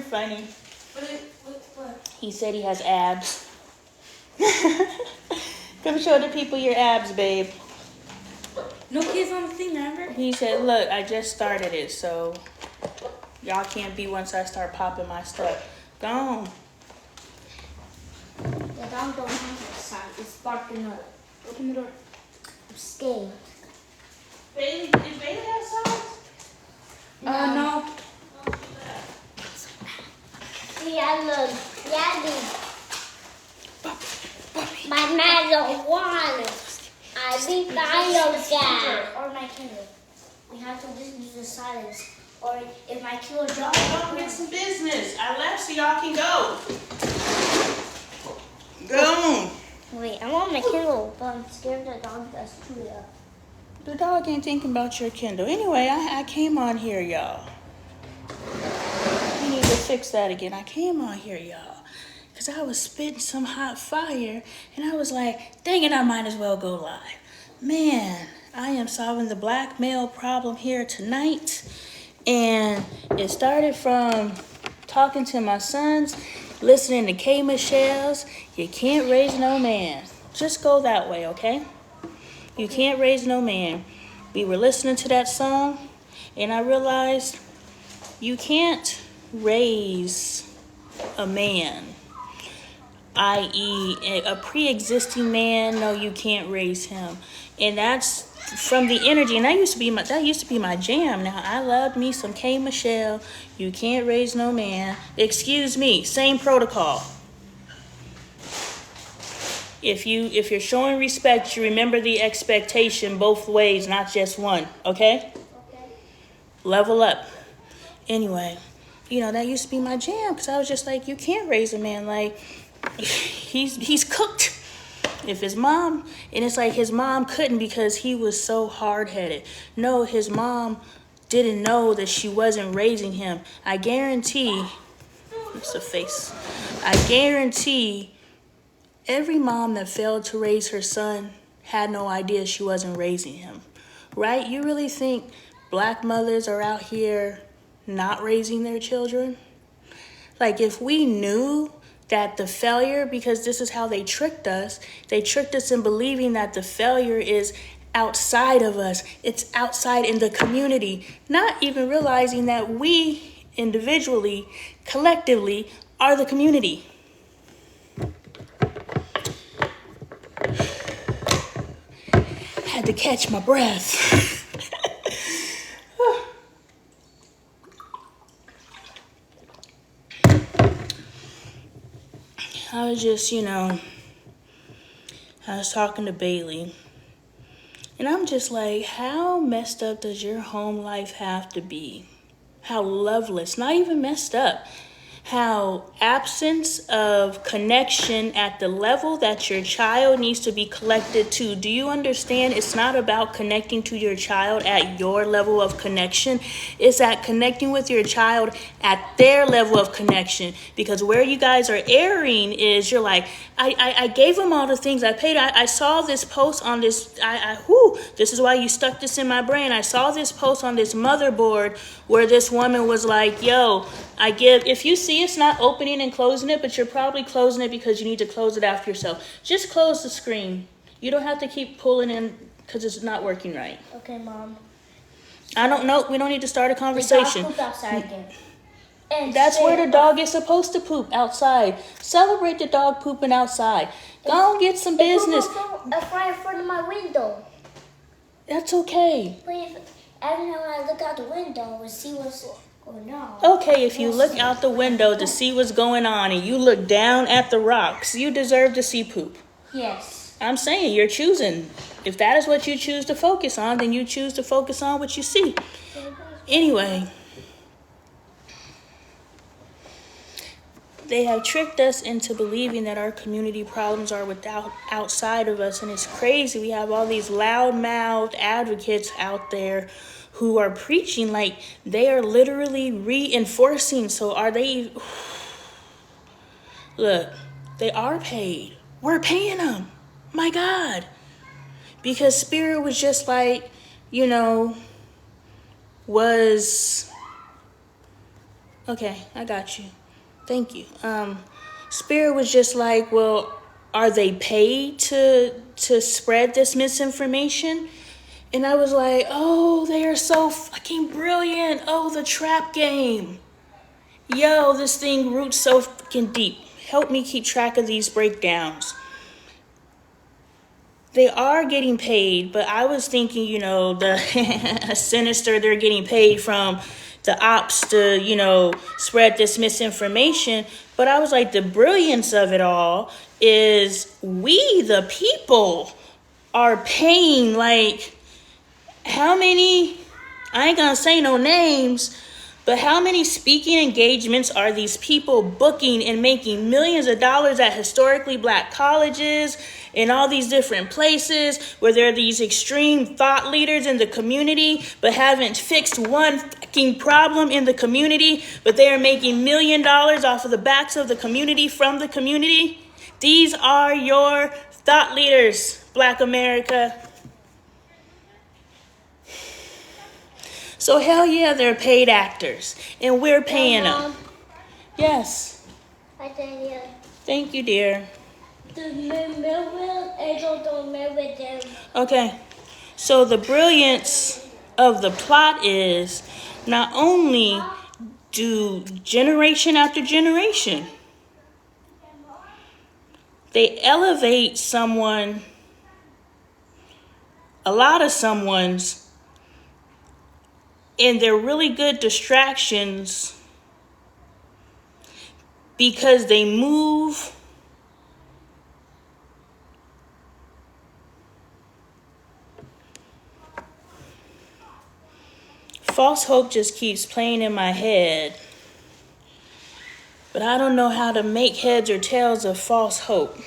funny. What? He said he has abs. Come show the people your abs, babe. No kids on the thing, remember? He said, look, I just started it, so y'all can't be once I start popping my stuff. Go on. The dog don't have a sign. It's barking up. Open the door. I'm scared. Bailey, is Bailey outside? No. See, I love Daddy. My man don't want it. I be dad. Or my Kindle. We have to listen to the silence. Or if my Kindle drops. Don't get some business. I left so y'all can go. Go on. Wait, I'm on my Kindle, but I'm scared the dog does too. The dog ain't thinking about your Kindle. Anyway, I came on here, y'all. We need to fix that again. I came on here, y'all, because I was spitting some hot fire, and I was like, dang it, I might as well go live. Man, I am solving the black male problem here tonight, and it started from talking to my sons, listening to K. Michelle's You Can't Raise No Man. Just go that way, okay? You can't raise no man. We were listening to that song, and I realized you can't raise a man, i.e. a pre-existing man. No, you can't raise him. And that's from the energy, and that used to be my jam. Now, I love me some K. Michelle. You can't raise no man. Excuse me, same protocol. If you're showing respect, you remember the expectation both ways, not just one, okay? Okay. Level up. Anyway, that used to be my jam, because I was just like, you can't raise a man. Like, he's cooked. If his mom, and it's like his mom couldn't because he was so hard-headed. No, his mom didn't know that she wasn't raising him. I guarantee, it's a face. I guarantee every mom that failed to raise her son had no idea she wasn't raising him, right? You really think black mothers are out here not raising their children? Like, if we knew that the failure, because this is how they tricked us in believing that the failure is outside of us, it's outside in the community, not even realizing that we individually, collectively, are the community. Had to catch my breath. I was just, I was talking to Bailey, and I'm just like, how messed up does your home life have to be? How loveless, not even messed up. How absence of connection at the level that your child needs to be collected to. Do you understand? It's not about connecting to your child at your level of connection. It's at connecting with your child at their level of connection. Because where you guys are erring is you're like, I gave them all the things I paid. I saw this post on this. This is why you stuck this in my brain. I saw this post on this motherboard where this woman was like, yo, if you see it's not opening and closing it, but you're probably closing it because you need to close it after yourself. Just close the screen. You don't have to keep pulling in because it's not working right. Okay, Mom. I don't know. We don't need to start a conversation. The dog pooped outside again. And that's where the dog is supposed to poop, outside. Celebrate the dog pooping outside. Go and get some business. It's right in front of my window. That's okay. But every time I look out the window and see what's going on. Okay, if you look out the window to see what's going on and you look down at the rocks, you deserve to see poop. Yes. I'm saying you're choosing. If that is what you choose to focus on, then you choose to focus on what you see. Anyway, they have tricked us into believing that our community problems are outside of us, and it's crazy. We have all these loud-mouthed advocates out there who are preaching like they are literally reinforcing. So are they? Look, they are paid. We're paying them. My God. Because Spirit was just like, was Okay, I got you. Thank you. Spirit was just like, well, are they paid to spread this misinformation? And I was like, oh, they are so fucking brilliant. Oh, the trap game. Yo, this thing roots so fucking deep. Help me keep track of these breakdowns. They are getting paid, but I was thinking, the sinister, they're getting paid from the ops to, spread this misinformation. But I was like, the brilliance of it all is we, the people, are paying like how many, I ain't gonna say no names, but how many speaking engagements are these people booking and making millions of dollars at historically black colleges and all these different places where there are these extreme thought leaders in the community but haven't fixed one fucking problem in the community, but they are making $1 million off of the backs of the community from the community? These are your thought leaders, Black America. So hell yeah, they're paid actors, and we're paying them. Yes. Hi, Daniel. Thank you, dear. The Melville Angel don't remember them. Okay, so the brilliance of the plot is not only do generation after generation, they elevate someone, a lot of someone's, and they're really good distractions because they move false hope just keeps playing in my head, but I don't know how to make heads or tails of false hope.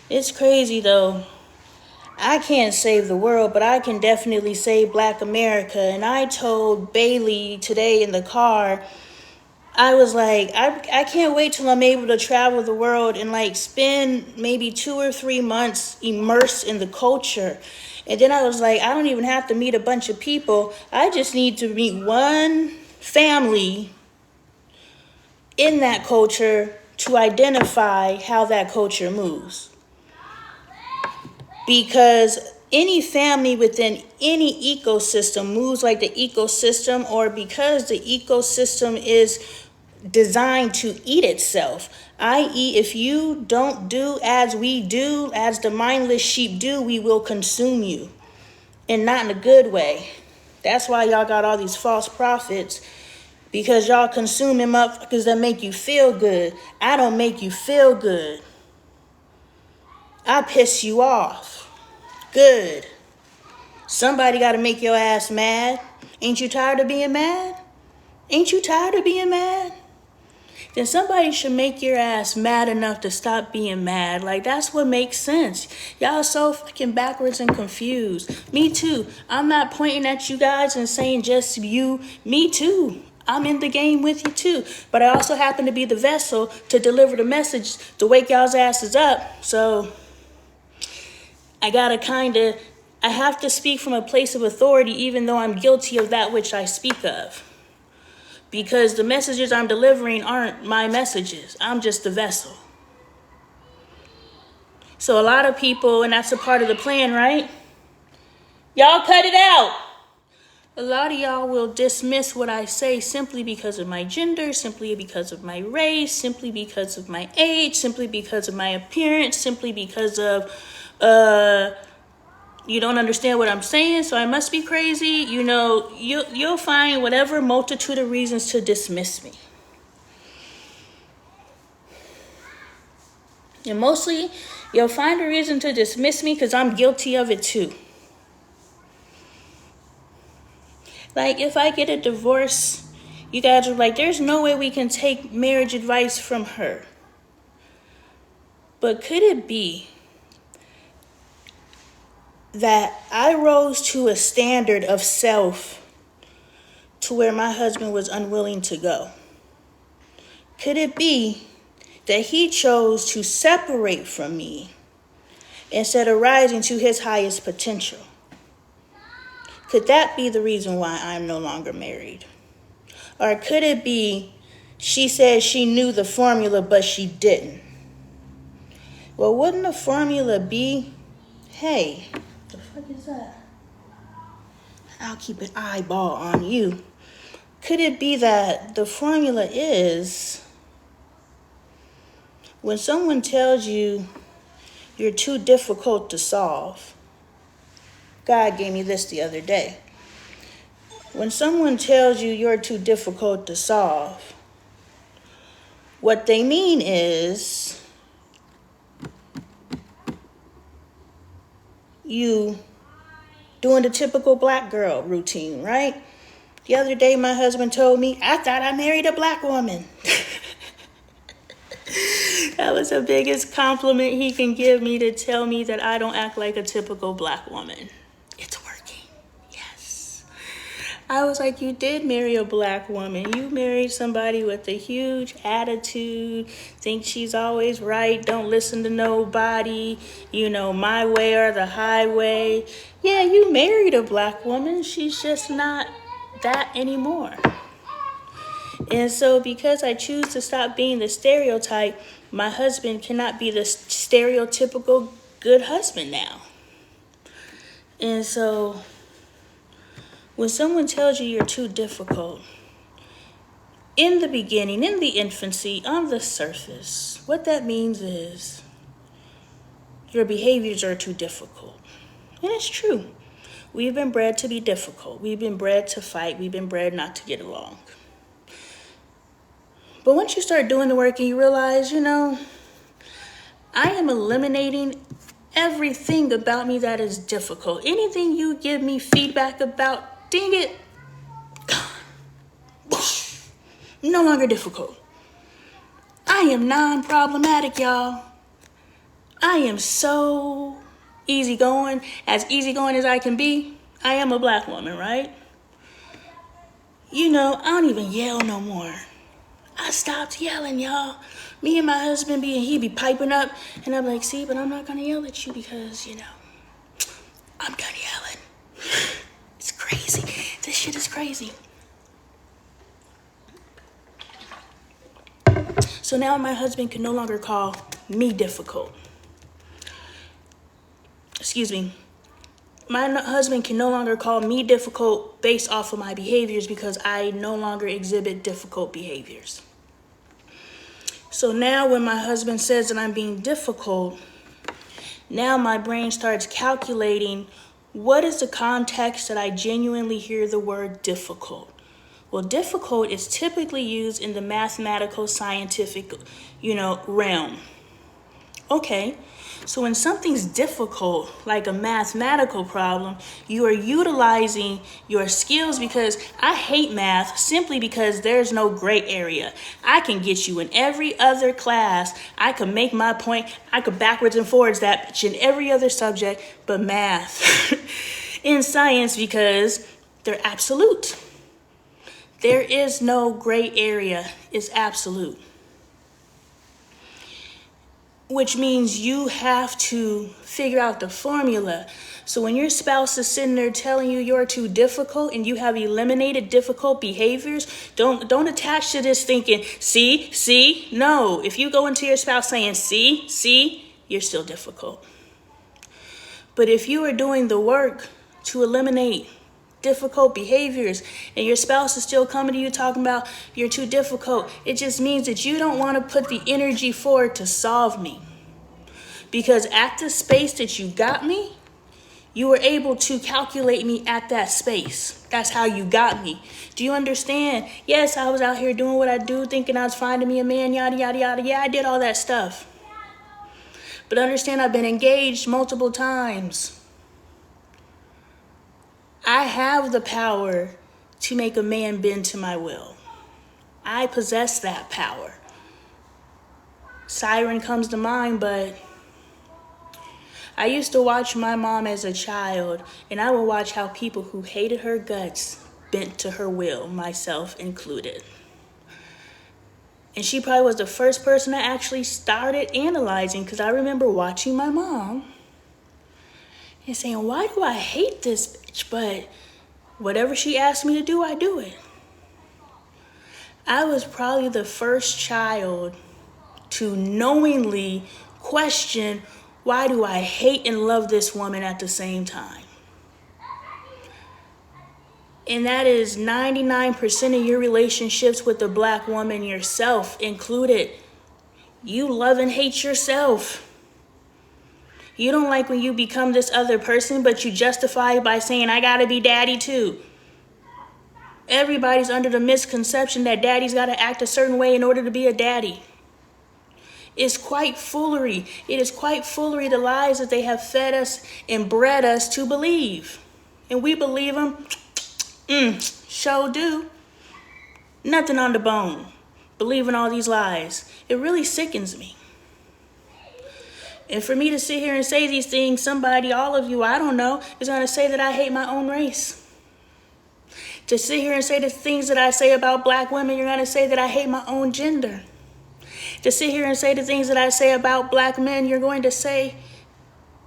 It's crazy though. I can't save the world, but I can definitely save Black America. And I told Bailey today in the car, I was like, I can't wait till I'm able to travel the world and like spend maybe 2 or 3 months immersed in the culture. And then I was like, I don't even have to meet a bunch of people. I just need to meet one family in that culture to identify how that culture moves. Because any family within any ecosystem moves like the ecosystem, or because the ecosystem is designed to eat itself. I.e., if you don't do as we do, as the mindless sheep do, we will consume you. And not in a good way. That's why y'all got all these false prophets, because y'all consume them motherfuckers that make you feel good. I don't make you feel good. I piss you off. Good. Somebody got to make your ass mad. Ain't you tired of being mad? Ain't you tired of being mad? Then somebody should make your ass mad enough to stop being mad. Like, that's what makes sense. Y'all so fucking backwards and confused. Me too. I'm not pointing at you guys and saying just you. Me too. I'm in the game with you too. But I also happen to be the vessel to deliver the message to wake y'all's asses up. So I have to speak from a place of authority, even though I'm guilty of that which I speak of. Because the messages I'm delivering aren't my messages. I'm just the vessel. So a lot of people, and that's a part of the plan, right? Y'all cut it out. A lot of y'all will dismiss what I say simply because of my gender, simply because of my race, simply because of my age, simply because of my appearance, simply because of, you don't understand what I'm saying, so I must be crazy. You'll find whatever multitude of reasons to dismiss me. And mostly, you'll find a reason to dismiss me because I'm guilty of it too. Like, if I get a divorce, you guys are like, there's no way we can take marriage advice from her. But could it be that I rose to a standard of self to where my husband was unwilling to go? Could it be that he chose to separate from me instead of rising to his highest potential? Could that be the reason why I'm no longer married? Or could it be she said she knew the formula, but she didn't? Well, wouldn't the formula be, hey, the fuck is that? I'll keep an eyeball on you. Could it be that the formula is when someone tells you you're too difficult to solve? God gave me this the other day. When someone tells you you're too difficult to solve, what they mean is you doing the typical black girl routine, right? The other day my husband told me, I thought I married a black woman. That was the biggest compliment he can give me, to tell me that I don't act like a typical black woman. It's working. Yes. I was like, you did marry a black woman. You married somebody with a huge attitude, think she's always right, don't listen to nobody, my way or the highway. Yeah, you married a black woman. She's just not that anymore. And so because I choose to stop being the stereotype, my husband cannot be the stereotypical good husband now. And so when someone tells you you're too difficult, in the beginning, in the infancy, on the surface, what that means is your behaviors are too difficult. And it's true. We've been bred to be difficult. We've been bred to fight. We've been bred not to get along. But once you start doing the work and you realize, I am eliminating everything about me that is difficult. Anything you give me feedback about, ding it, no longer difficult. I am non-problematic, y'all. I am so easygoing as I can be. I am a black woman, right? I don't even yell no more. I stopped yelling, y'all. Me and my husband he be piping up, and I'm like, see, but I'm not gonna yell at you because, I'm done yelling. It's crazy. This shit is crazy. So now my husband can no longer call me difficult. Excuse me. My husband can no longer call me difficult based off of my behaviors because I no longer exhibit difficult behaviors. So now when my husband says that I'm being difficult, now my brain starts calculating what is the context that I genuinely hear the word difficult. Well, difficult is typically used in the mathematical, scientific, realm. Okay, so when something's difficult, like a mathematical problem, you are utilizing your skills, because I hate math simply because there's no gray area. I can get you in every other class. I can make my point. I could backwards and forwards that bitch in every other subject, but math in science, because they're absolute. There is no gray area. It's absolute. Which means you have to figure out the formula. So when your spouse is sitting there telling you you're too difficult and you have eliminated difficult behaviors, don't attach to this thinking, see. No, if you go into your spouse saying, see, you're still difficult. But if you are doing the work to eliminate difficult behaviors and your spouse is still coming to you talking about you're too difficult, it just means that you don't want to put the energy forward to solve me. Because at the space that you got me, you were able to calculate me at that space. That's how you got me. Do you understand? Yes, I was out here doing what I do, thinking I was finding me a man, yada, yada, yada. Yeah, I did all that stuff. But understand, I've been engaged multiple times. I have the power to make a man bend to my will. I possess that power. Siren comes to mind, but I used to watch my mom as a child, and I would watch how people who hated her guts bent to her will, myself included. And she probably was the first person I actually started analyzing, because I remember watching my mom and saying, why do I hate this bitch? But whatever she asked me to do, I do it. I was probably the first child to knowingly question, why do I hate and love this woman at the same time? And that is 99% of your relationships with the black woman, yourself included. You love and hate yourself. You don't like when you become this other person, but you justify it by saying, I gotta be daddy too. Everybody's under the misconception that daddy's gotta act a certain way in order to be a daddy. It's quite foolery. It is quite foolery, the lies that they have fed us and bred us to believe. And we believe them. Sure do. Nothing on the bone. Believing all these lies. It really sickens me. And for me to sit here and say these things, somebody, all of you, I don't know, is going to say that I hate my own race. To sit here and say the things that I say about black women, you're going to say that I hate my own gender. To sit here and say the things that I say about black men, you're going to say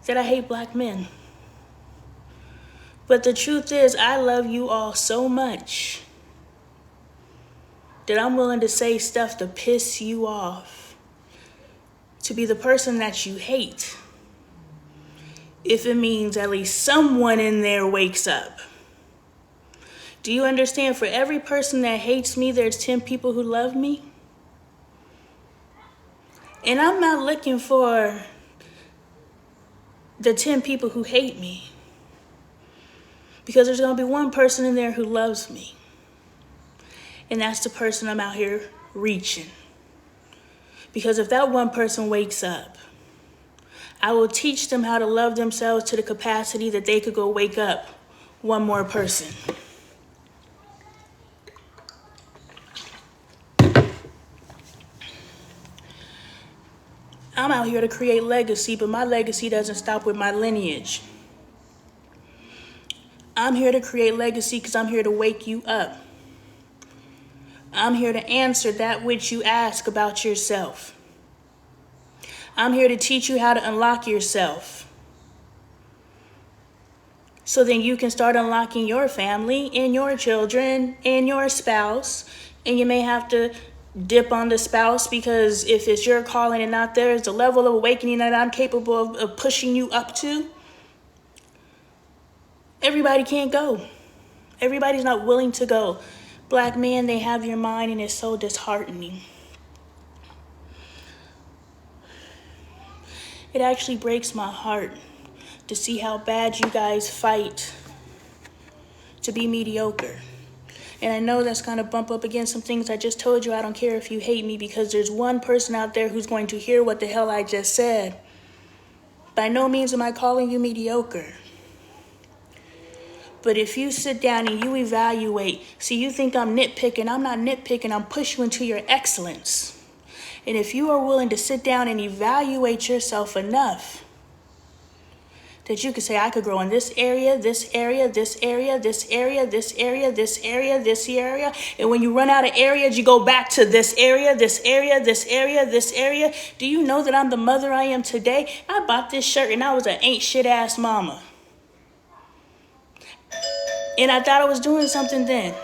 that I hate black men. But the truth is, I love you all so much that I'm willing to say stuff to piss you off, to be the person that you hate, if it means at least someone in there wakes up. Do you understand? For every person that hates me, there's 10 people who love me. And I'm not looking for the 10 people who hate me, because there's going to be one person in there who loves me. And that's the person I'm out here reaching. Because if that one person wakes up, I will teach them how to love themselves to the capacity that they could go wake up one more person. I'm out here to create legacy, but my legacy doesn't stop with my lineage. I'm here to create legacy because I'm here to wake you up. I'm here to answer that which you ask about yourself. I'm here to teach you how to unlock yourself, so then you can start unlocking your family and your children and your spouse. And you may have to dip on the spouse, because if it's your calling and not theirs, the level of awakening that I'm capable of pushing you up to, everybody can't go. Everybody's not willing to go. Black men, they have your mind, and it's so disheartening. It actually breaks my heart to see how bad you guys fight to be mediocre. And I know that's going to bump up against some things I just told you. I don't care if you hate me, because there's one person out there who's going to hear what the hell I just said. By no means am I calling you mediocre. But if you sit down and you evaluate, see, you think I'm nitpicking. I'm not nitpicking. I'm pushing you into your excellence. And if you are willing to sit down and evaluate yourself enough that you could say, I could grow in this area, this area, this area, this area, this area, this area, this area. And when you run out of areas, you go back to this area, this area, this area, this area. Do you know that I'm the mother I am today? I bought this shirt and I was an ain't shit ass mama. And I thought I was doing something then.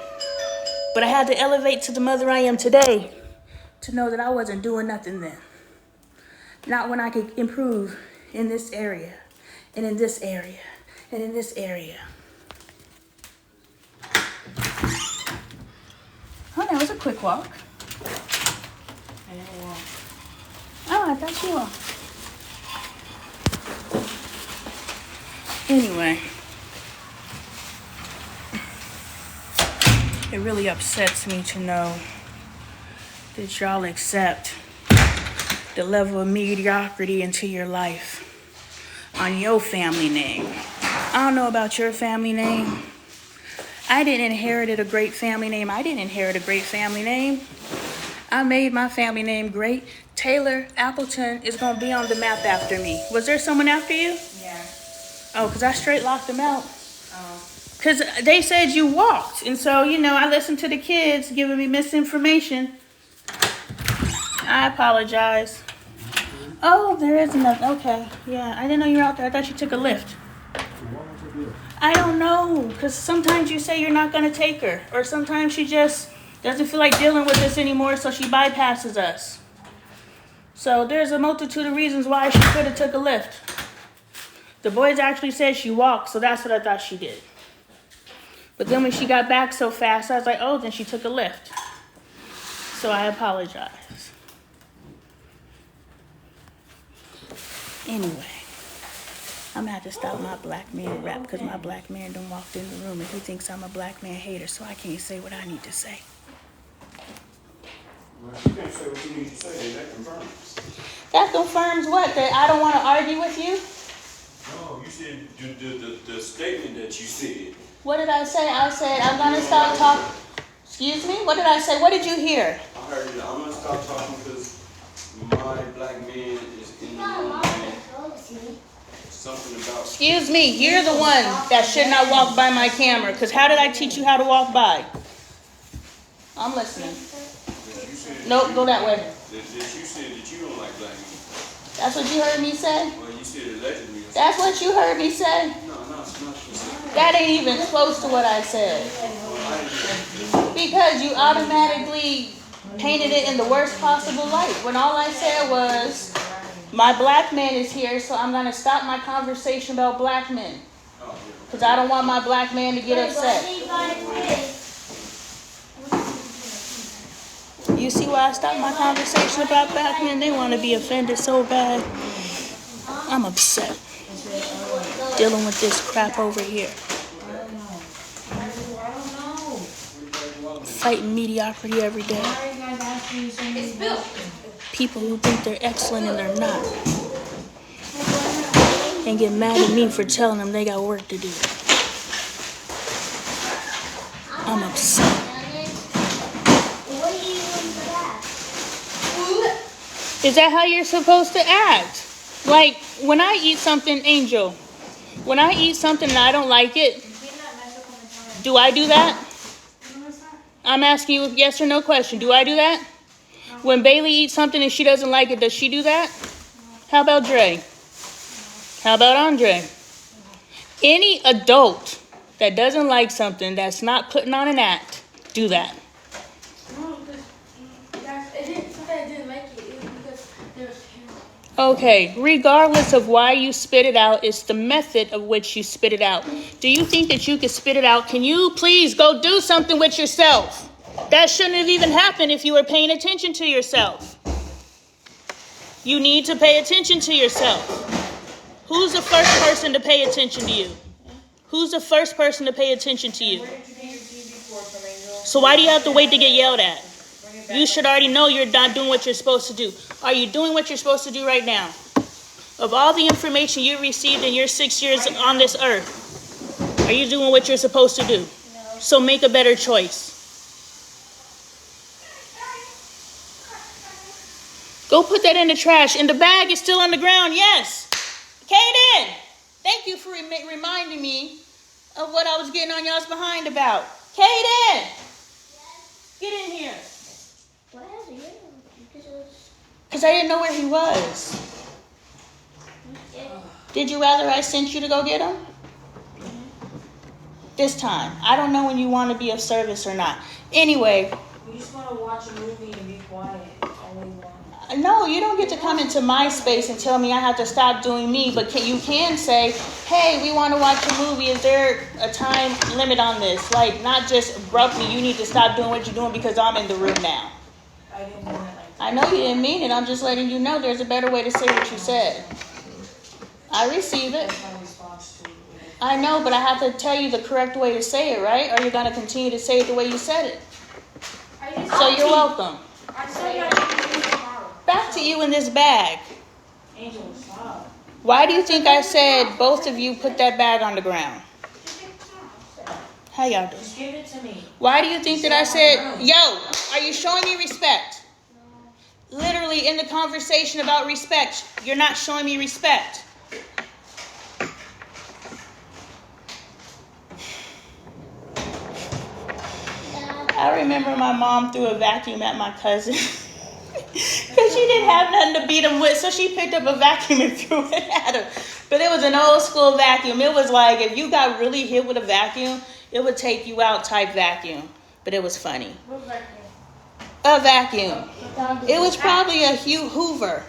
But I had to elevate to the mother I am today to know that I wasn't doing nothing then. Not when I could improve in this area, and in this area, and in this area. Oh, that was a quick walk. Oh, I thought you were. Anyway. It really upsets me to know that y'all accept the level of mediocrity into your life on your family name. I don't know about your family name. I didn't inherit a great family name. I didn't inherit a great family name. I made my family name great. Taylor Appleton is going to be on the map after me. Was there someone after you? Yeah. Oh, because I straight locked them out. Oh. Because they said you walked. And so, I listened to the kids giving me misinformation. I apologize. Oh, there is another. Okay. Yeah, I didn't know you were out there. I thought you took a lift. I don't know. Because sometimes you say you're not going to take her. Or sometimes she just Doesn't feel like dealing with us anymore, so she bypasses us. So there's a multitude of reasons why she could have took a lift. The boys actually said she walked, so that's what I thought she did. But then when she got back so fast, I was like, oh, then she took a lift. So I apologize. Anyway, I'm gonna have to stop my black man rap because my black man done walked in the room and he thinks I'm a black man hater, so I can't say what I need to say. Well, you can't say what you need to say, that confirms. That confirms what? That I don't want to argue with you? No, you said the statement that you said. What did I say? I said I'm gonna stop talking. Excuse me? What did I say? What did you hear? I heard you. I'm gonna stop talking because my black man is in the room and something about. Excuse me, you're the one that should not walk by my camera, because how did I teach you how to walk by? I'm listening. Nope, go that way. That you said that you don't like black men. That's what you heard me say? Well, you said allegedly. That's what you heard me say? No, it's not specific. That ain't even close to what I said. Because you automatically painted it in the worst possible light. When all I said was, my black man is here, so I'm going to stop my conversation about black men. Because I don't want my black man to get upset. You see why I stopped my conversation about black men? They want to be offended so bad. I'm upset. Dealing with this crap over here. Fighting mediocrity every day. People who think they're excellent and they're not. And get mad at me for telling them they got work to do. I'm upset. Is that how you're supposed to act? Like, when I eat something, Angel, when I eat something and I don't like it, do I do that? I'm asking you a yes or no question. Do I do that? When Bailey eats something and she doesn't like it, does she do that? How about Dre? How about Andre? Any adult that doesn't like something that's not putting on an act, do that. Okay, regardless of why you spit it out, it's the method of which you spit it out. Do you think that you could spit it out? Can you please go do something with yourself? That shouldn't have even happened if you were paying attention to yourself. You need to pay attention to yourself. Who's the first person to pay attention to you? Who's the first person to pay attention to you? So why do you have to wait to get yelled at? You should already know you're not doing what you're supposed to do. Are you doing what you're supposed to do right now? Of all the information you received in your 6 years on this earth, are you doing what you're supposed to do? No. So make a better choice. Go put that in the trash. And the bag is still on the ground, yes. Kaden, thank you for reminding me of what I was getting on y'all's behind about. Kaden, get in here. Because I didn't know where he was. Did you rather I sent you to go get him? This time. I don't know when you want to be of service or not. Anyway. We just want to watch a movie and be quiet. Only one. No, you don't get to come into my space and tell me I have to stop doing me. But you can say, hey, we want to watch a movie. Is there a time limit on this? Like, not just abruptly, you need to stop doing what you're doing because I'm in the room now. I didn't mean it like that. I know you didn't mean it. I'm just letting you know there's a better way to say what you said. I receive it. That's my response to it. I know, but I have to tell you the correct way to say it, right? Or you're going to continue to say it the way you said it. So you're welcome. Back to you in this bag. Angel, stop. Why do you think I said both of you put that bag on the ground? How y'all doing? Just give it to me. Why do you think that I said, yo, are you showing me respect? Literally in the conversation about respect, you're not showing me respect. I remember my mom threw a vacuum at my cousin because she didn't have nothing to beat him with, so she picked up a vacuum and threw it at him. But it was an old school vacuum. It was like if you got really hit with a vacuum, it would take you out type vacuum. But it was funny. What vacuum? A vacuum. It was probably a Hoover.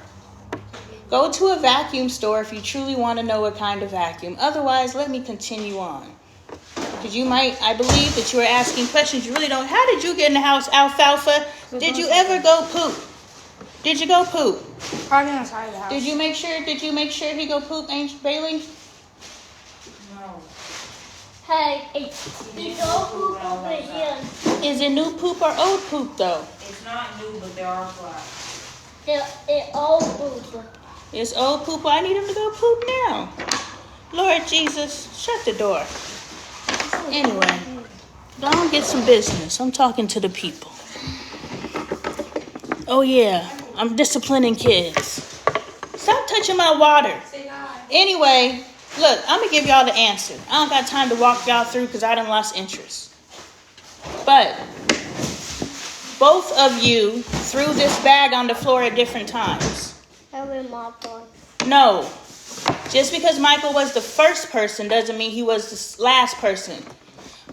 Go to a vacuum store if you truly want to know what kind of vacuum. Otherwise, let me continue on. Because I believe that you are asking questions you really don't. How did you get in the house, Alfalfa? Did you ever go poop? Did you go poop? Probably outside the house. Did you make sure he go poop, Angel Bailey? No. Hey, it's all poop over here. Is it new poop or old poop though? It's not new, but there are flies. It all poop. It's old poop. Well, I need him to go poop now. Lord Jesus, shut the door. Anyway, go and get some business. I'm talking to the people. Oh yeah, I'm disciplining kids. Stop touching my water. Anyway, look, I'm going to give y'all the answer. I don't got time to walk y'all through because I done lost interest. But both of you threw this bag on the floor at different times. No. Just because Michael was the first person doesn't mean he was the last person.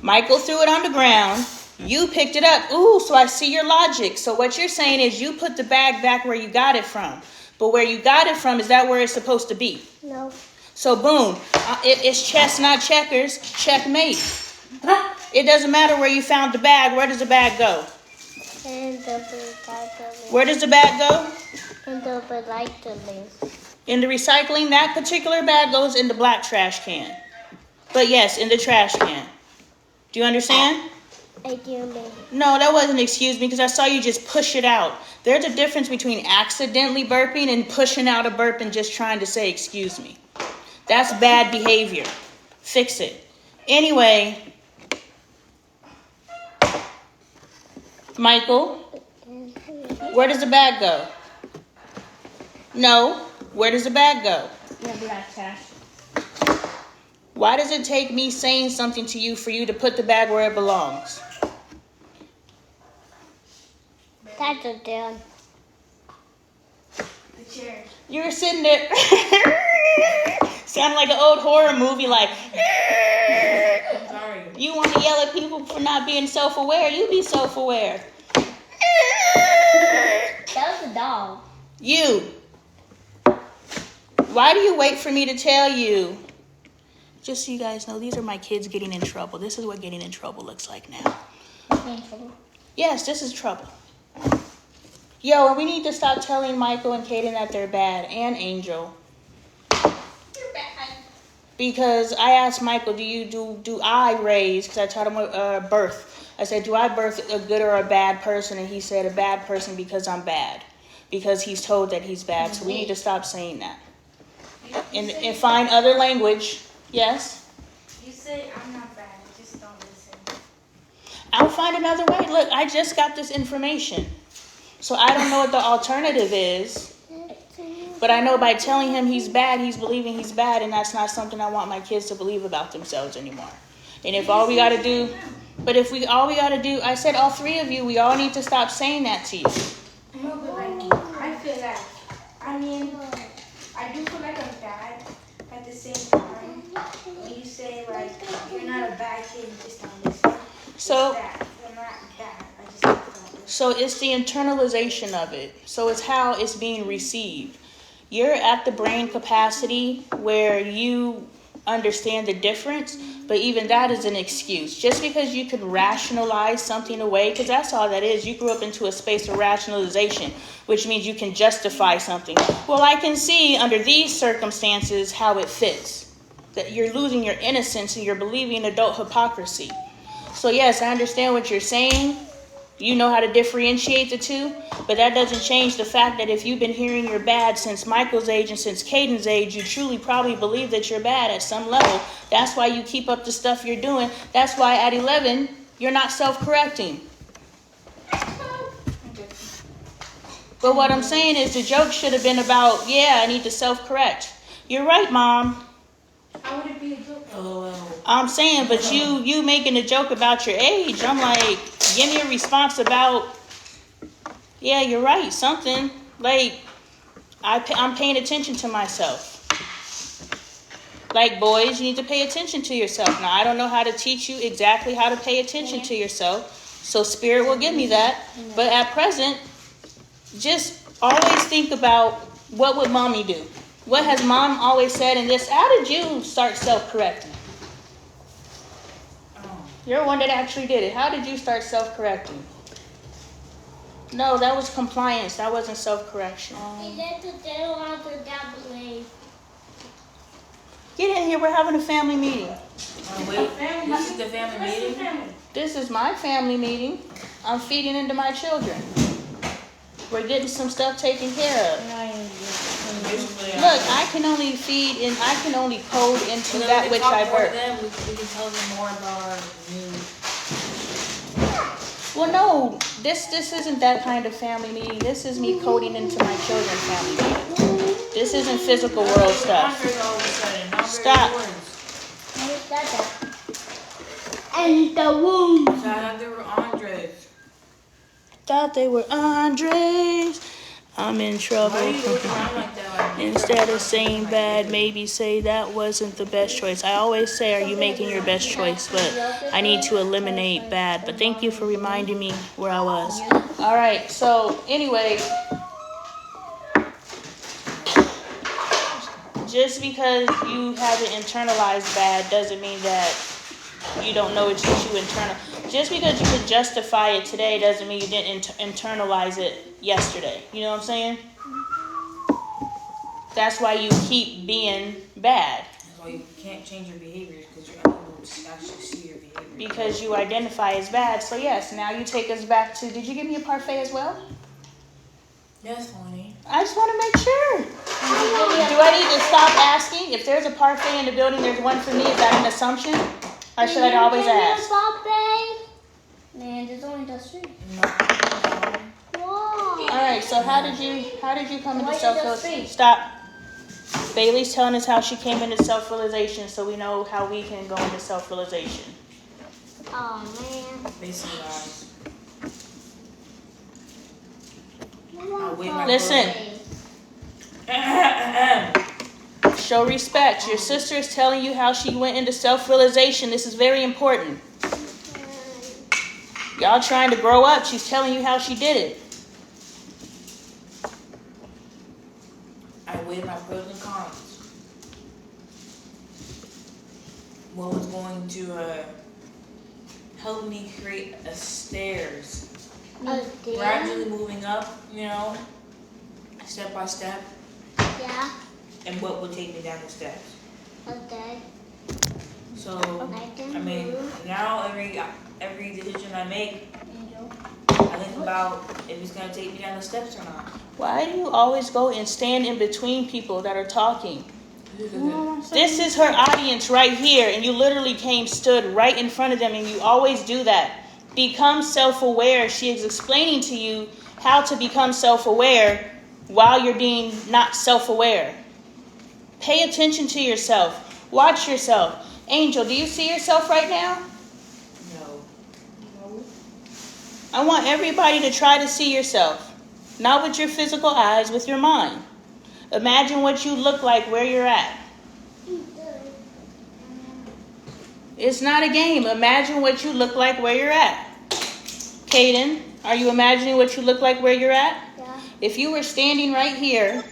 Michael threw it on the ground. You picked it up. Ooh, so I see your logic. So what you're saying is you put the bag back where you got it from. But where you got it from, is that where it's supposed to be? No. So boom, it's chess, not checkers. Checkmate. It doesn't matter where you found the bag. Where does the bag go? Where does the bag go? In the recycling. In the recycling. That particular bag goes in the black trash can. But yes, in the trash can. Do you understand? I do. No, that wasn't excuse me because I saw you just push it out. There's a difference between accidentally burping and pushing out a burp and just trying to say excuse me. That's bad behavior. Fix it. Anyway, Michael, where does the bag go? No, where does the bag go? In the black trash. Why does it take me saying something to you for you to put the bag where it belongs? That's a down. The chair. You were sitting there. Sounded like an old horror movie, like. I'm sorry. You want to yell at people for not being self-aware. You be self-aware. That was a dog. You. Why do you wait for me to tell you? Just so you guys know, these are my kids getting in trouble. This is what getting in trouble looks like now. Yes, this is trouble. Yo, and we need to stop telling Michael and Kaden that they're bad, and Angel. You're bad. Because I asked Michael, do I raise, because I taught him birth. I said, do I birth a good or a bad person? And he said, a bad person because I'm bad. Because he's told that he's bad. So we need to stop saying that. And find other language. Yes? You say I'm not bad. Just don't listen. I'll find another way. Look, I just got this information. So I don't know what the alternative is. But I know by telling him he's bad, he's believing he's bad. And that's not something I want my kids to believe about themselves anymore. And if all we got to do, I said all three of you, we all need to stop saying that to you. No, but I feel like, I do feel like I'm bad at the same time. When you say, you're not a bad kid, you just don't listen. So, I'm not bad. I just don't listen. So it's the internalization of it. So it's how it's being received. You're at the brain capacity where you understand the difference, but even that is an excuse. Just because you can rationalize something away, because that's all that is. You grew up into a space of rationalization, which means you can justify something. Well, I can see under these circumstances how it fits. That you're losing your innocence and you're believing adult hypocrisy. So yes, I understand what you're saying. You know how to differentiate the two, but that doesn't change the fact that if you've been hearing you're bad since Michael's age and since Caden's age, you truly probably believe that you're bad at some level. That's why you keep up the stuff you're doing. That's why at 11, you're not self-correcting. But what I'm saying is the joke should have been about, I need to self-correct. You're right, Mom. How would it be a joke? I'm saying, but you making a joke about your age. I'm like, give me a response about, you're right, something. Like, I'm paying attention to myself. Like, boys, you need to pay attention to yourself. Now, I don't know how to teach you exactly how to pay attention to yourself, So Spirit will give me that. But at present, just always think about what would mommy do? What has mom always said in this? How did you start self-correcting? You're one that actually did it. How did you start self-correcting? No, that was compliance. That wasn't self-correction. Get in here. We're having a family meeting. Wait, this is the family meeting? This is my family meeting. I'm feeding into my children. We're getting some stuff taken care of. Look, I can only feed and I can only code into that which I birth. We can tell them more about our news. Well, no, this isn't that kind of family meeting. This is me coding into my children's family meeting. This isn't physical world stuff. Stop. And the womb. So I thought they were Andres. Thought they were Andres. I'm in trouble. Why do you look around like that? Instead of saying bad, maybe say that wasn't the best choice. I always say, are you making your best choice? But I need to eliminate bad. But thank you for reminding me where I was. All right. So anyway, just because you haven't internalized bad doesn't mean that you don't know it's what you internal. Just because you could justify it today doesn't mean you didn't internalize it yesterday. You know what I'm saying? That's why you keep being bad. That's why you can't change your behaviors because you're unable to actually see your behavior. Because you identify as bad. So yes, now you take us back to, did you give me a parfait as well? Yes, honey. I just want to make sure. Do I need to stop asking? If there's a parfait in the building, there's one for me. Is that an assumption? Or should I always ask? Man, there's only just three. No. Whoa. All right. So how did you come into Why self-realization? just Stop. Bailey's telling us how she came into self-realization, so we know how we can go into self-realization. Oh man. Basically, guys. I'll wait my Listen. Show respect. Your sister is telling you how she went into self-realization. This is very important. Y'all trying to grow up. She's telling you how she did it. I weighed my pros and cons. What was going to help me create a stairs? Gradually moving up, step by step. Yeah. And what would take me down the steps. Okay. So, I mean, now every decision I make, I think about if it's going to take me down the steps or not. Why do you always go and stand in between people that are talking? This is her audience right here, and you literally stood right in front of them, and you always do that. Become self-aware. She is explaining to you how to become self-aware while you're being not self-aware. Pay attention to yourself. Watch yourself. Angel, do you see yourself right now? No. I want everybody to try to see yourself. Not with your physical eyes, with your mind. Imagine what you look like where you're at. It's not a game. Imagine what you look like where you're at. Kaden, are you imagining what you look like where you're at? Yeah. If you were standing right here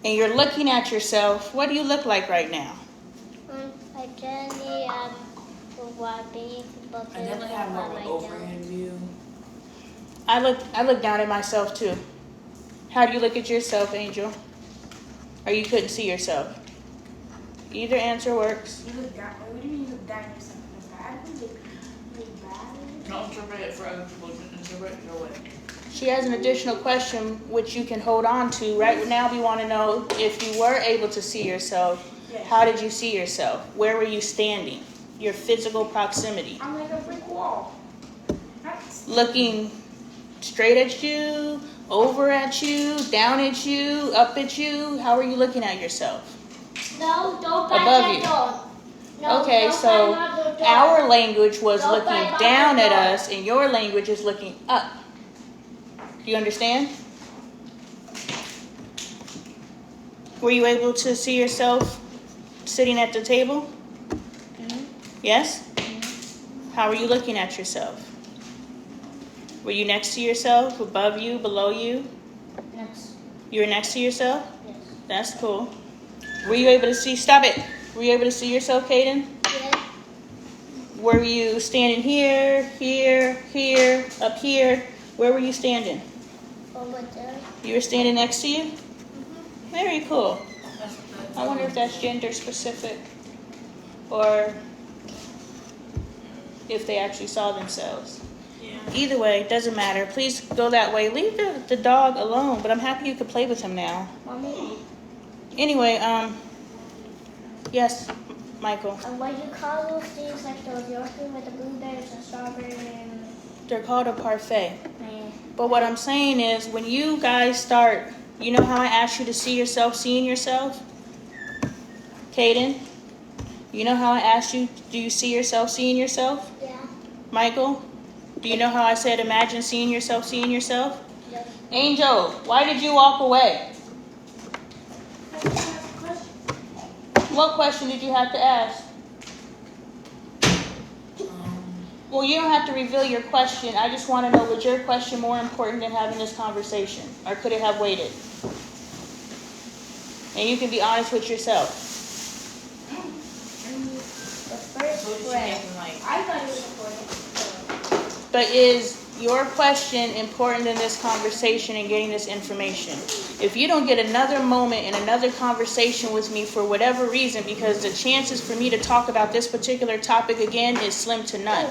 and you're looking at yourself, what do you look like right now? I definitely I definitely have more of an overhead view. I look down at myself too. How do you look at yourself, Angel? Or you couldn't see yourself? Either answer works. You look down. What do you mean you look down at yourself? Look bad? Don't interpret it for other people, just interpret it your way. She has an additional question which you can hold on to. Right now we want to know if you were able to see yourself, how did you see yourself? Where were you standing? Your physical proximity. I'm like a brick wall. Looking straight at you, over at you, down at you, up at you. How are you looking at yourself? No, don't Above bang you. that door. No, Okay, don't so bang that door. our language was Don't looking bang down that at door. us, and your language is looking up. Do you understand? Were you able to see yourself sitting at the table? Mhm. Yes? How were you looking at yourself? Were you next to yourself, above you, below you? Next. You were next to yourself? Yes. That's cool. Were you able to see, stop it. Were you able to see yourself, Kaden? Yeah. Were you standing here, here, here, up here? Where were you standing? Over there. You were standing next to you? Mm-hmm. Very cool. That's I wonder if that's gender specific or if they actually saw themselves. Yeah. Either way, doesn't matter. Please go that way. Leave the dog alone, but I'm happy you could play with him now. Mommy. Anyway, yes, Michael. And what do you call those things like those Yorkie with the blueberries and strawberries and They're called a parfait. man? But what I'm saying is, when you guys start, you know how I asked you to see yourself seeing yourself? Kaden? You know how I asked you, do you see yourself seeing yourself? Yeah. Michael? Do you know how I said imagine seeing yourself seeing yourself? Yes. Angel, why did you walk away? What question did you have to ask? Well, you don't have to reveal your question. I just want to know, was your question more important than having this conversation? Or could it have waited? And you can be honest with yourself. The first What did you bread. think, like? I thought it was important. But is your question important in this conversation and getting this information? If you don't get another moment and another conversation with me for whatever reason, because the chances for me to talk about this particular topic again is slim to none.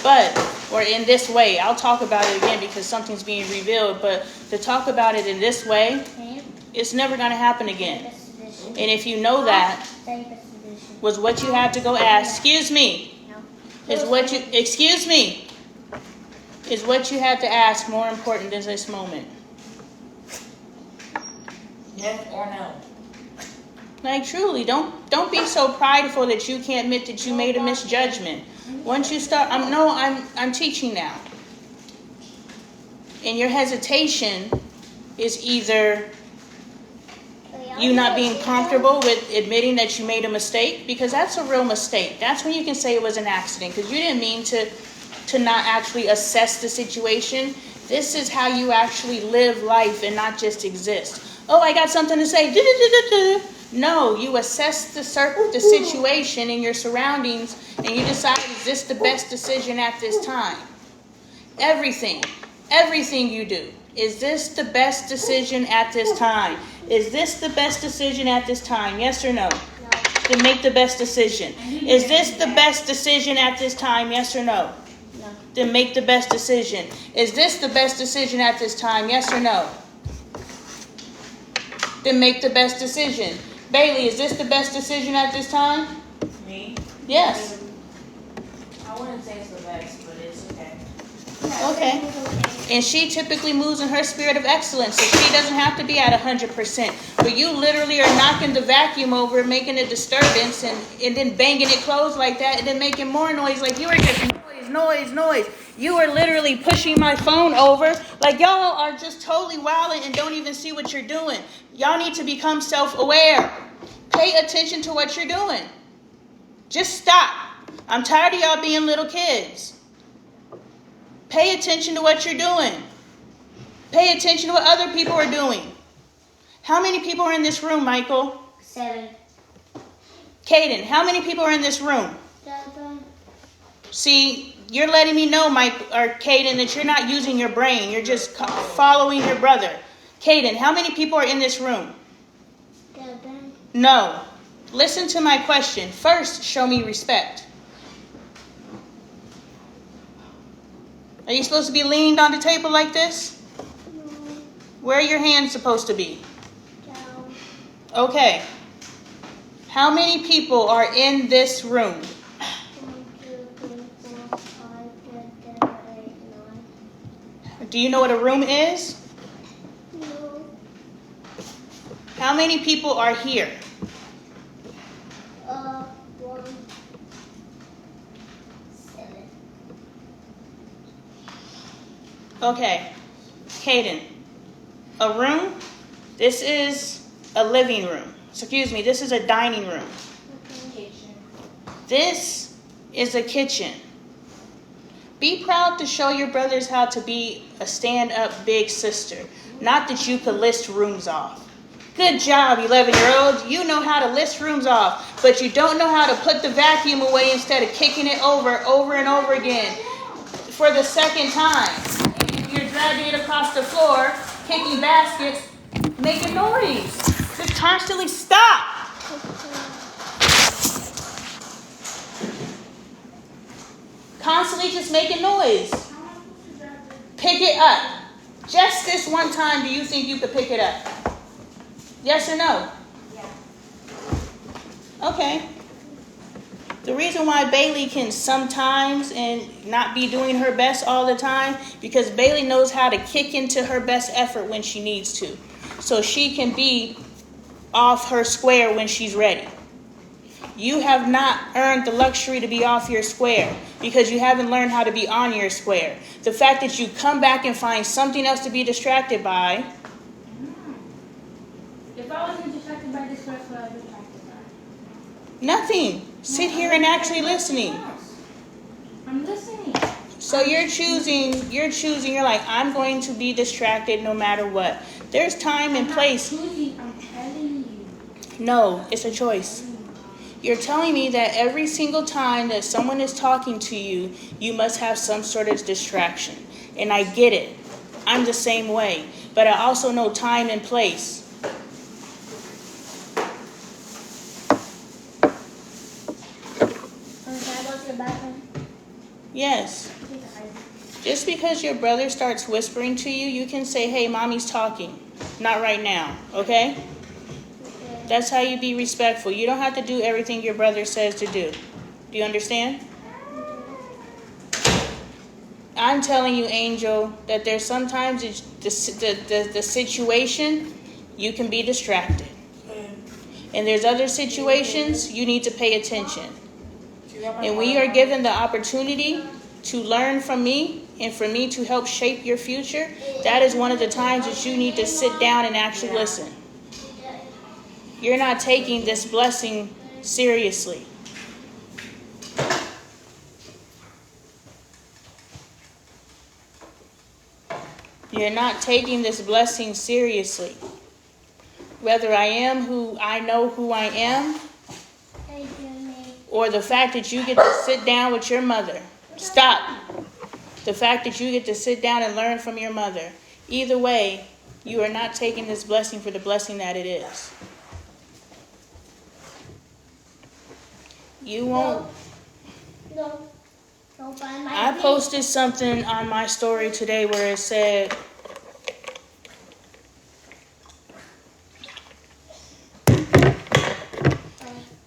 But, or in this way, I'll talk about it again because something's being revealed, but to talk about it in this way, it's never going to happen again. And if you know that, was what you had to go ask, excuse me, is what you had to ask more important than this moment? Yes or no? Like truly, don't be so prideful that you can't admit that you made a misjudgment. Once you start, I'm teaching now. And your hesitation is either you not being comfortable with admitting that you made a mistake, because that's a real mistake. That's when you can say it was an accident, because you didn't mean to not actually assess the situation. This is how you actually live life and not just exist. Oh, I got something to say. No, you assess the situation and your surroundings, and you decide, is this the best decision at this time? Everything you do. Is this the best decision at this time? Is this the best decision at this time? Yes or no? No. Then make the best decision. Is this the best decision at this time? Yes or no? No. Then make the best decision. Is this the best decision at this time? Yes or no? Then make the best decision. Bailey, is this the best decision at this time? Me? Yes. I wouldn't say it's the best, but it's okay. Okay. And she typically moves in her spirit of excellence, so she doesn't have to be at 100%. But you literally are knocking the vacuum over, making a disturbance, and then banging it closed like that, and then making more noise. Like you are just noise. You are literally pushing my phone over. Like y'all are just totally wilding and don't even see what you're doing. Y'all need to become self-aware. Pay attention to what you're doing. Just stop. I'm tired of y'all being little kids. Pay attention to what you're doing. Pay attention to what other people are doing. How many people are in this room, Michael? 7. Kaden, how many people are in this room? 7. See, you're letting me know, Kaden, that you're not using your brain. You're just following your brother. Kaden, how many people are in this room? 7. No. Listen to my question. First, show me respect. Are you supposed to be leaned on the table like this? No. Where are your hands supposed to be? Down. Okay. How many people are in this room? 1, 2, 3, 4, 5, 6, 7, 8, 9. Do you know what a room is? No. How many people are here? 1, 7. Okay. Kaden, a room, this is a living room. Excuse me, this is a dining room. Kitchen. This is a kitchen. Be proud to show your brothers how to be a stand-up big sister. Not that you could list rooms off. Good job, 11-year-olds. You know how to list rooms off, but you don't know how to put the vacuum away instead of kicking it over and over again. For the second time, you're dragging it across the floor, kicking baskets, making noise. Just constantly stop. Constantly just making noise. Pick it up. Just this one time, do you think you could pick it up? Yes or no? Yeah. Okay. The reason why Bailey can sometimes and not be doing her best all the time, because Bailey knows how to kick into her best effort when she needs to. So she can be off her square when she's ready. You have not earned the luxury to be off your square because you haven't learned how to be on your square. The fact that you come back and find something else to be distracted by. If I wasn't distracted by this, what would I be distracted by? Nothing. Sit here and actually listening. I'm listening. So you're you're like, I'm going to be distracted no matter what. There's time and place. I'm telling you. No, it's a choice. You're telling me that every single time that someone is talking to you, you must have some sort of distraction. And I get it. I'm the same way. But I also know time and place. Can I go to the bathroom? Yes. Just because your brother starts whispering to you, you can say, hey, mommy's talking. Not right now, okay? That's how you be respectful. You don't have to do everything your brother says to do. Do you understand? I'm telling you, Angel, that there's sometimes the situation, you can be distracted. And there's other situations you need to pay attention. And when you are given the opportunity to learn from me and for me to help shape your future, that is one of the times that you need to sit down and actually listen. You're not taking this blessing seriously. You're not taking this blessing seriously. Whether I am who I know who I am, or the fact that you get to sit down with your mother. Stop. The fact that you get to sit down and learn from your mother. Either way, you are not taking this blessing for the blessing that it is. You won't. No. I posted something on my story today where it said,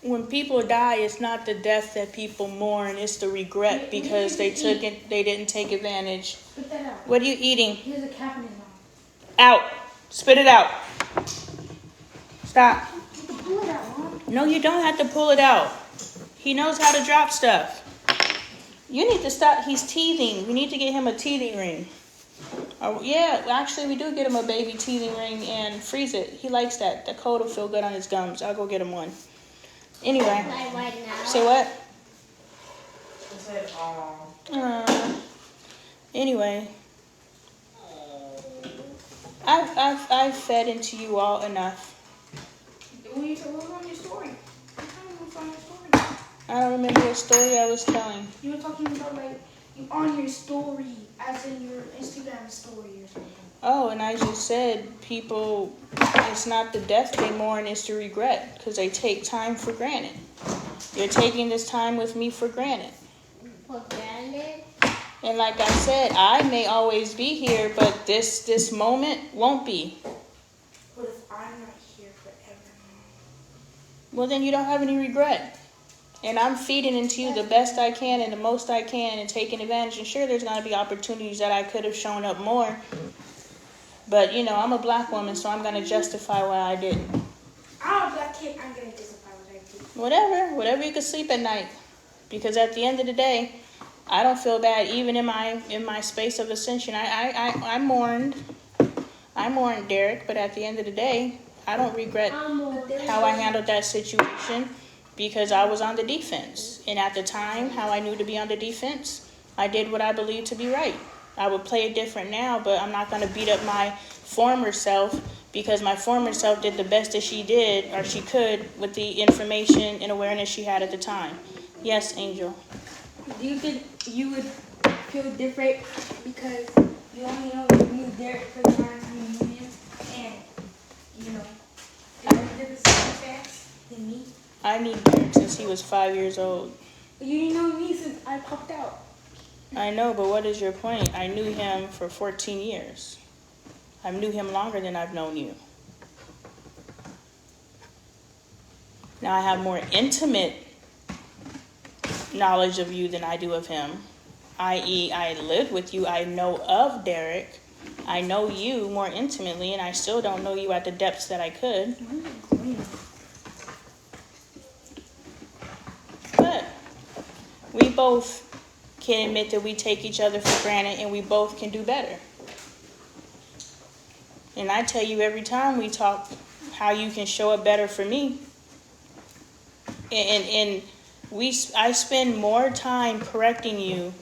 when people die, it's not the death that people mourn, it's the regret because they didn't take advantage. Spit that out. What are you eating? He has a cap in his mouth. Out. Spit it out. Stop. You can pull it out, Mom. No, you don't have to pull it out. He knows how to drop stuff. You need to stop. He's teething. We need to get him a teething ring. Yeah, actually, we do get him a baby teething ring and freeze it. He likes that. The cold will feel good on his gums. I'll go get him one. Anyway. Right now. Say what? I said, oh. Anyway. I've fed into you all enough. When you told on your story. I'm trying to find your story. I don't remember what story I was telling. You were talking about like you on your story, as in your Instagram story or something. Oh, and I just said people, it's not the death they mourn, it's the regret because they take time for granted. You're taking this time with me for granted. For granted? And like I said, I may always be here, but this moment won't be. What if I'm not here forever? Well, then you don't have any regret. And I'm feeding into you the best I can and the most I can and taking advantage. And sure, there's going to be opportunities that I could have shown up more. But, you know, I'm a black woman, so I'm going to justify why I didn't. I'm a black kid. I'm going to justify what I did. Whatever you can sleep at night. Because at the end of the day, I don't feel bad even in my space of ascension. I mourned Derek, but at the end of the day, I don't regret how I handled that situation because I was on the defense. And at the time, how I knew to be on the defense, I did what I believed to be right. I would play it different now, but I'm not going to beat up my former self because my former self did the best that she did or she could with the information and awareness she had at the time. Yes, Angel. Do you think you would feel different because you only knew Derek for the amount of time you knew him, and it was a different circumstance than me? I knew Derek since he was 5 years old. You didn't know me since I popped out. I know, but what is your point? I knew him for 14 years. I knew him longer than I've known you. Now I have more intimate knowledge of you than I do of him, i.e. I lived with you. I know of Derek. I know you more intimately, and I still don't know you at the depths that I could. But we both can admit that we take each other for granted, and we both can do better. And I tell you every time we talk how you can show up better for me. And I spend more time correcting you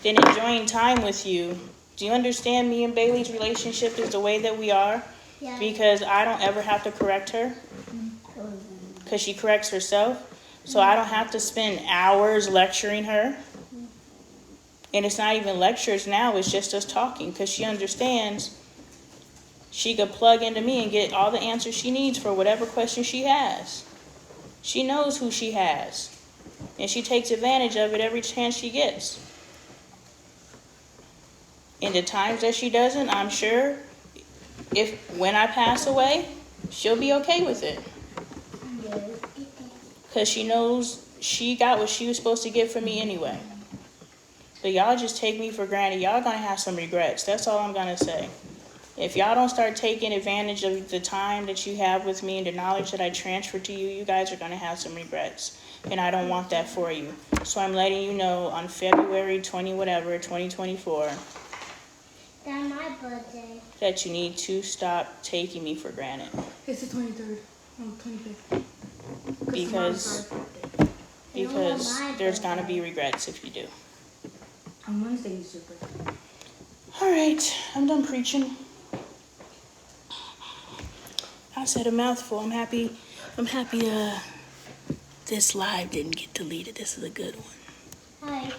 than enjoying time with you. Do you understand me and Bailey's relationship is the way that we are? Yeah. Because I don't ever have to correct her. Because she corrects herself. So I don't have to spend hours lecturing her. And it's not even lectures now, it's just us talking. Because she understands she could plug into me and get all the answers she needs for whatever question she has. She knows who she has. And she takes advantage of it every chance she gets. In the times that she doesn't, I'm sure when I pass away, she'll be okay with it. Because she knows she got what she was supposed to get from me anyway. But y'all just take me for granted. Y'all gonna have some regrets. That's all I'm gonna say. If y'all don't start taking advantage of the time that you have with me and the knowledge that I transfer to you, you guys are gonna have some regrets. And I don't want that for you. So I'm letting you know on February 2024, That's my birthday. that you need to stop taking me for granted. It's the 23rd. No, 25th. Because there's gonna be regrets if you do. On Wednesday is your birthday. All right, I'm done preaching. I said a mouthful. I'm happy this live didn't get deleted. This is a good one. Hi.